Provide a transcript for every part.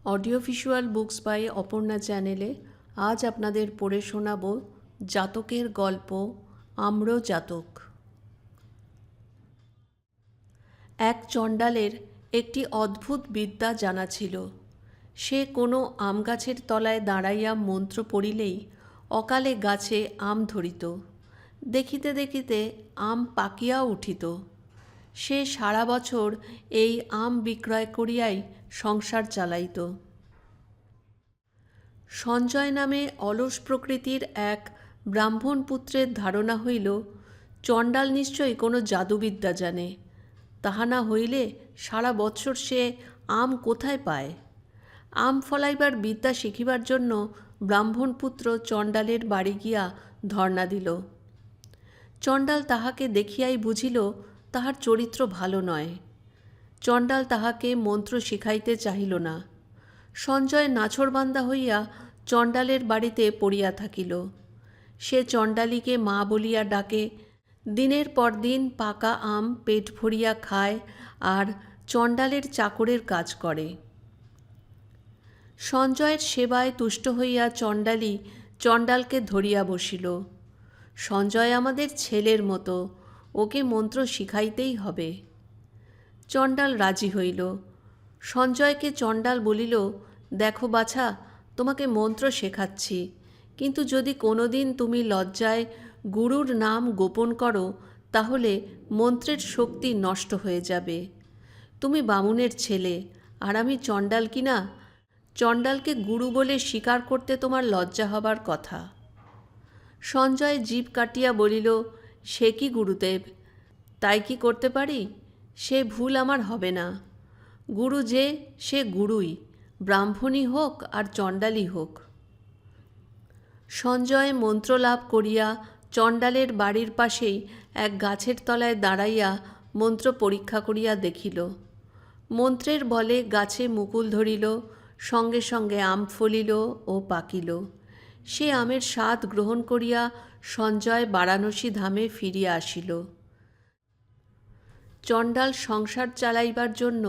Audio visual books by Aparna চ্যানেলে আজ আপনাদের পড়ে শোনাব জাতকের গল্প আম্র জাতক। এক চণ্ডালের একটি অদ্ভুত বিদ্যা জানা ছিল। সে কোনো আম গাছের তলায় দাঁড়াইয়া মন্ত্র পড়িলেই অকালে গাছে আম ধরিত। দেখিতে দেখিতে আম পাকিয়া উঠিত। সে সারা বছর এই আম বিক্রয় করিয়াই সংসার চালাইত। সঞ্জয় নামে অলস প্রকৃতির এক ব্রাহ্মণ পুত্রের ধারণা হইল চণ্ডাল নিশ্চয়ই কোনো জাদুবিদ্যা জানে, তাহা না হইলে সারা বৎসর সে আম কোথায় পায়। আম ফলাইবার বিদ্যা শিখিবার জন্য ব্রাহ্মণ পুত্র চণ্ডালের বাড়ি গিয়া ধর্ণা দিল। চণ্ডাল তাহাকে দেখিয়াই বুঝিল তাহার চরিত্র ভালো নয়। চণ্ডাল তাহাকে মন্ত্র শিখাইতে চাহিল না। সঞ্জয় নাছোড়বান্দা হইয়া চণ্ডালের বাড়িতে পড়িয়া থাকিল। সে চণ্ডালীকে মা বলিয়া ডাকে, দিনের পর দিন পাকা আম পেট ভরিয়া খায় আর চণ্ডালের চাকরের কাজ করে। সঞ্জয়ের সেবায় তুষ্ট হইয়া চণ্ডালী চণ্ডালকে ধরিয়া বসিল। সঞ্জয় আমাদের ছেলের মতো, ওকে মন্ত্র শিখাইতেই হবে। চণ্ডাল রাজি হইল। সঞ্জয়কে চণ্ডাল বলিল, দেখো বাছা, তোমাকে মন্ত্র শেখাচ্ছি, কিন্তু যদি কোনো দিন তুমি লজ্জায় গুরুর নাম গোপন করো তাহলে মন্ত্রের শক্তি নষ্ট হয়ে যাবে। তুমি বামুনের ছেলে আর আমি চণ্ডাল কিনা? চণ্ডালকে গুরু বলে স্বীকার করতে তোমার লজ্জা হবার কথা। সঞ্জয় জিভ কাটিয়া বলিল, সে কি গুরুদেব, তাই কি করতে পারি? সে ভুল আমার হবে না। গুরু যে সে গুরুই, ব্রাহ্মণই হোক আর চণ্ডালই হোক। সঞ্জয় মন্ত্র লাভ করিয়া চণ্ডালের বাড়ির পাশেই এক গাছের তলায় দাঁড়াইয়া মন্ত্র পরীক্ষা করিয়া দেখিল। মন্ত্রের বলে গাছে মুকুল ধরিল, সঙ্গে সঙ্গে আম ফলিল ও পাকিল। সে আমের স্বাদ গ্রহণ করিয়া সঞ্জয় বারাণসী ধামে ফিরিয়া আসিল। চণ্ডাল সংসার চালাইবার জন্য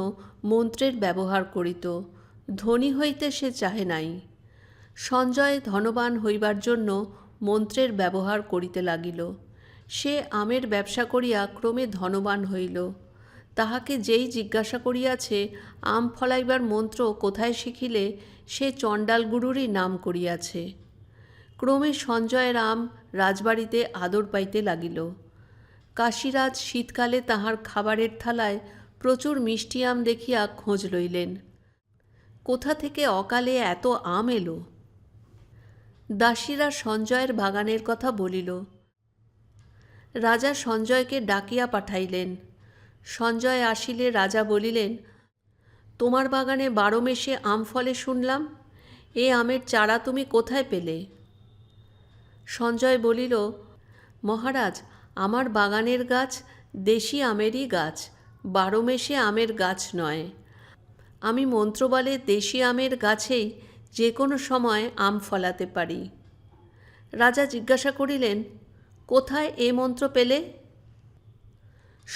মন্ত্রের ব্যবহার করিত, ধনী হইতে সে চাহে নাই। সঞ্জয় ধনবান হইবার জন্য মন্ত্রের ব্যবহার করিতে লাগিল। সে আমের ব্যবসা করিয়া ক্রমে ধনবান হইল। তাহাকে যেই জিজ্ঞাসা করিয়াছে আম ফলাইবার মন্ত্র কোথায় শিখিলে, সে চণ্ডাল গুরুরই নাম করিয়াছে। ক্রমে সঞ্জয়ের আম রাজবাড়িতে আদর পাইতে লাগিল। কাশীরাজ শীতকালে তাহার খাবারের থালায় প্রচুর মিষ্টি আম দেখিয়া খোঁজ লইলেন, কোথা থেকে অকালে এত আম এলো। দাসীরা সঞ্জয়ের বাগানের কথা বলিল। রাজা সঞ্জয়কে ডাকিয়া পাঠাইলেন। সঞ্জয় আসিলে রাজা বলিলেন, তোমার বাগানে 12 মেশে আম ফলে শুনলাম, এ আমের চারা তুমি কোথায় পেলে? সঞ্জয় বলিল, মহারাজ, আমার বাগানের গাছ দেশি আমেরই গাছ, 12 মেশে আমের গাছ নয়। আমি মন্ত্রবলে দেশি আমের গাছেই যে কোনো সময় আম ফলাতে পারি। রাজা জিজ্ঞাসা করিলেন, কোথায় এ মন্ত্র পেলে?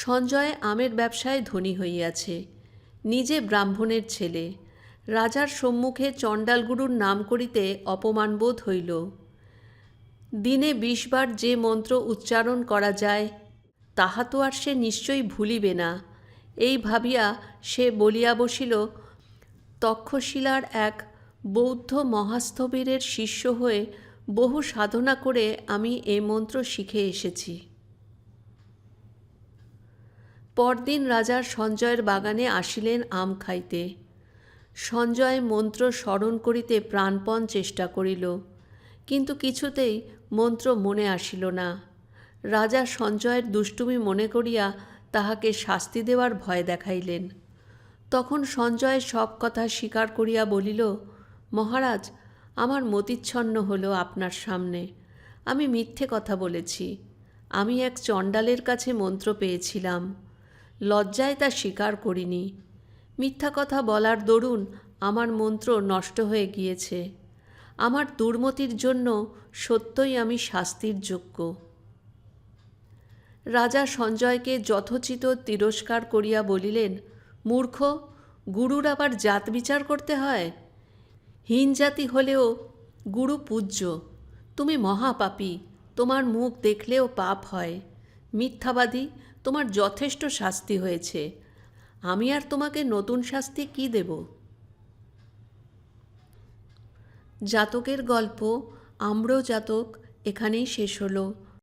সঞ্জয় আমের ব্যবসায় ধনী হইয়াছে, নিজে ব্রাহ্মণের ছেলে। রাজার সম্মুখে চণ্ডালগুরুর নাম করিতে অপমানবোধ হইল। দিনে 20 বার যে মন্ত্র উচ্চারণ করা যায় তাহা তো আর সে নিশ্চয়ই ভুলিবে না, এই ভাবিয়া সে বলিয়া বসিল, তক্ষশিলার এক বৌদ্ধ মহাস্থবিরের শিষ্য হয়ে বহু সাধনা করে আমি এই মন্ত্র শিখে এসেছি। পরদিন রাজা সঞ্জয়ের বাগানে আসিলেন আম খাইতে। সঞ্জয় মন্ত্র স্মরণ করিতে প্রাণপণ চেষ্টা করিল, কিন্তু কিছুতেই মন্ত্র মনে আসিল না। রাজা সঞ্জয়ের দুষ্টুমি মনে করিয়া তাহাকে শাস্তি দেওয়ার ভয় দেখাইলেন। তখন সঞ্জয় সব কথা স্বীকার করিয়া বলিল, মহারাজ, আমার মতিচ্ছন্ন হল আপনার সামনে। আমি মিথ্যে কথা বলেছি। আমি এক চণ্ডালের কাছে মন্ত্র পেয়েছিলাম, লজ্জায় তা স্বীকার করিনি। মিথ্যা কথা বলার দরুন আমার মন্ত্র নষ্ট হয়ে গিয়েছে। আমার দুর্মতির জন্য সত্যই আমি শাস্তির যোগ্য। রাজা সঞ্জয়কে যথোচিত তিরস্কার করিয়া বলিলেন, মূর্খ, গুরুর আবার জাত বিচার করতে হয়? হীন জাতি হলেও গুরু পূজ্য। তুমি মহাপাপী, তোমার মুখ দেখলেও পাপ হয়। মিথ্যাবাদী, তোমার যথেষ্ট শাস্তি হয়েছে। আমি আর তোমাকে নতুন শাস্তি কি দেব? জাতকের গল্প আম্র জাতক এখানেই শেষ হলো।